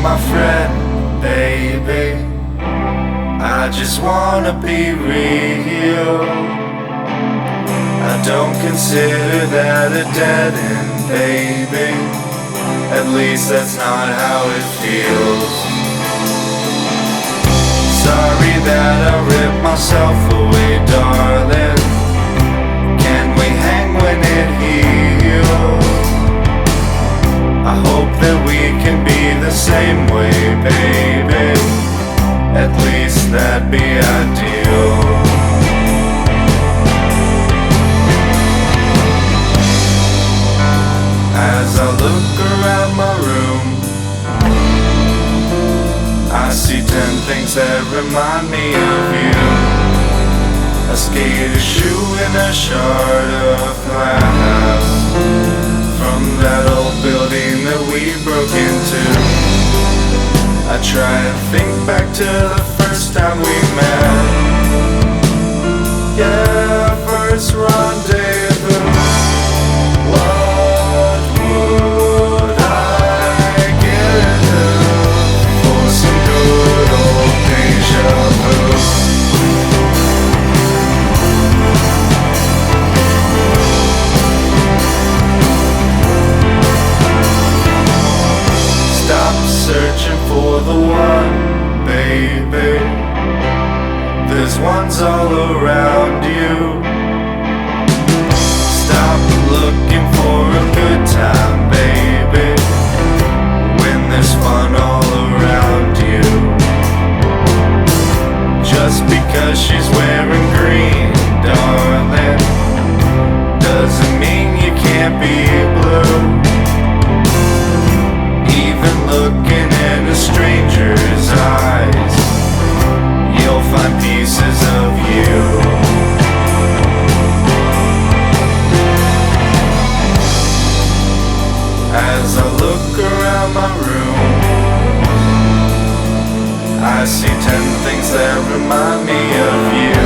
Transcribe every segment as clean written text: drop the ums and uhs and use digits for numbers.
my friend, baby. I just wanna be real. I don't consider that a dead end, baby. At least that's not how it feels. Sorry that I ripped myself away, darling. Can we hang when it heals? I hope that we can be the same way, baby. At least that'd be ideal. As I look around my room, I see 10 things that remind me of you. A skater shoe and a shard of glass from that old building that we broke into. I try to think back to the first time we met. Yeah, first rendezvous. What would I give for some good old deja vu? Stop searching for the one, baby. There's ones all around you. Stop looking for a good time, baby, when there's fun all around you. Just because she's wearing green, darling, doesn't mean you can't be blue. Even looking in a stranger's eyes, you'll find pieces of you. As I look around my room, I see 10 things that remind me of you.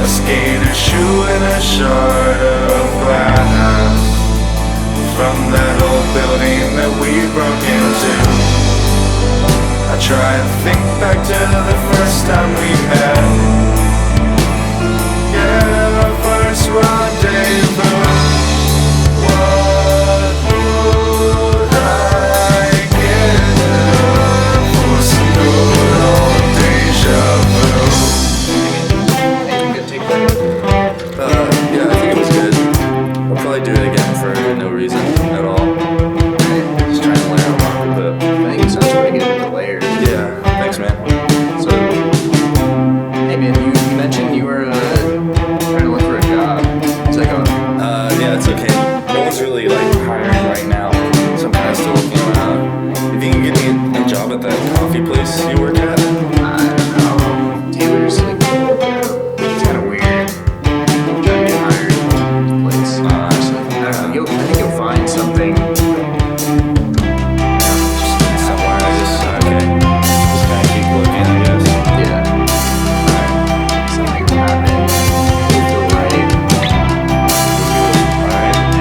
A skater shoe and a shard of glass from that old building that we broke into. I try and think back to the first time we met. Yeah, our first rendezvous. What would I give for some good old deja vu? Yeah, I think it was good. I'll probably do it again for no reason at all. Just trying to layer them up a bit. I think it sounds pretty good with the layers. Yeah, thanks, man. So, hey man, you mentioned you were trying to look for a job. It's like Yeah, it's okay. No one's really like hiring right now, so I'm kind of still looking around. If you can get me a job at that coffee place you work at. I don't know. Taylor's like, it's kind of weird. Trying to get hired at this place. Honestly, I don't know. I think you'll find something. Somewhere I just okay. Just kind of keep looking, I guess. Yeah. Something will happen. You'll feel right. Alright.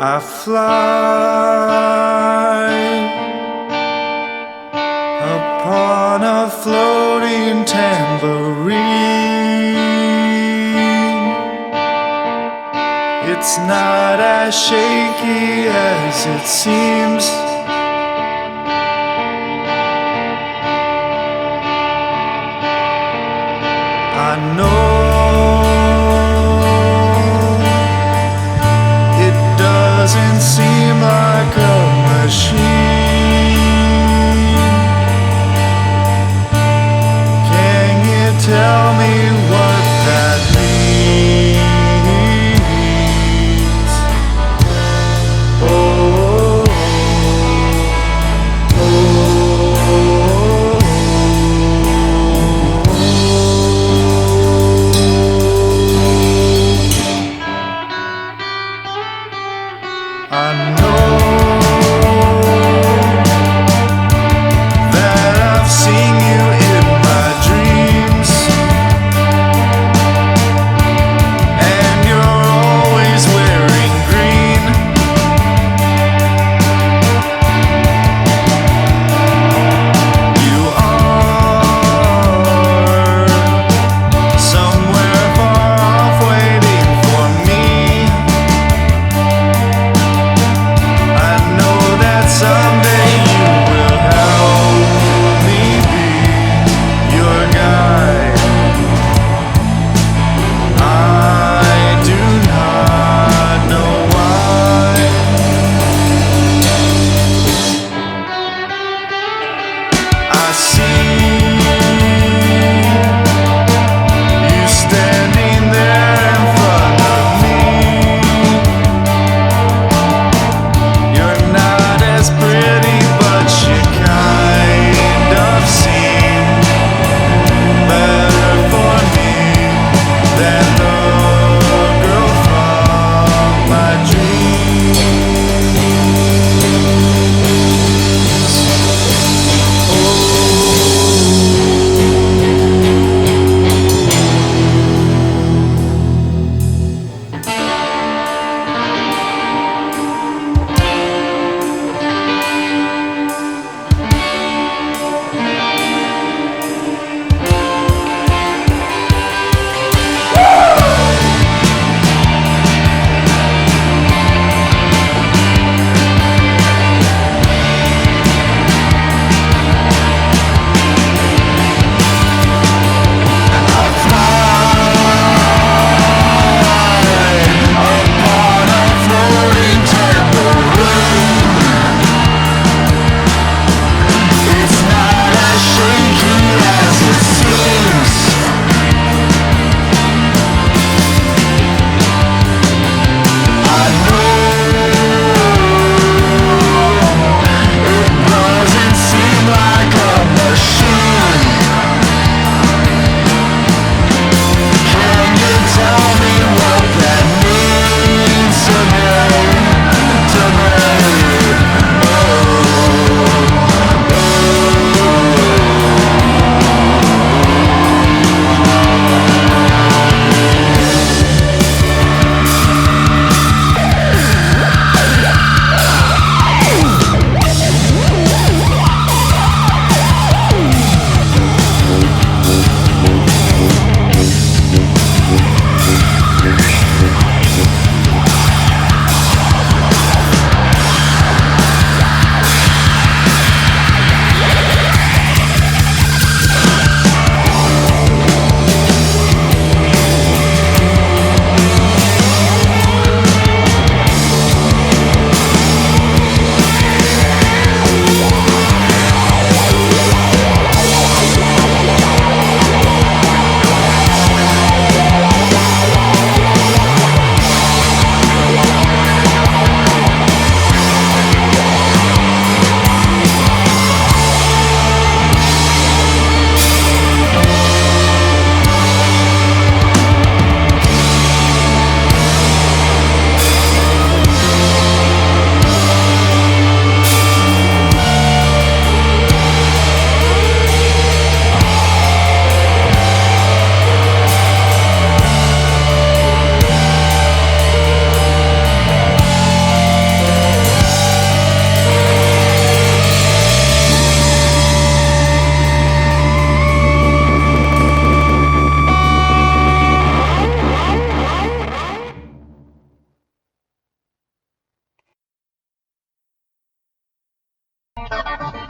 I fly upon a floating tambourine. It's not as shaky as it seems. I know it doesn't seem like a machine. Can you tell me what that means? Oh, oh, oh, oh.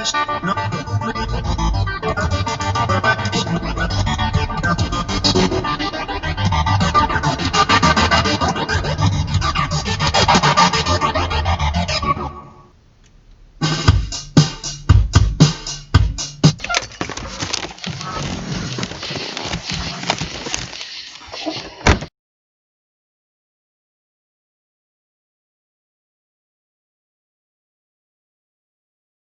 No,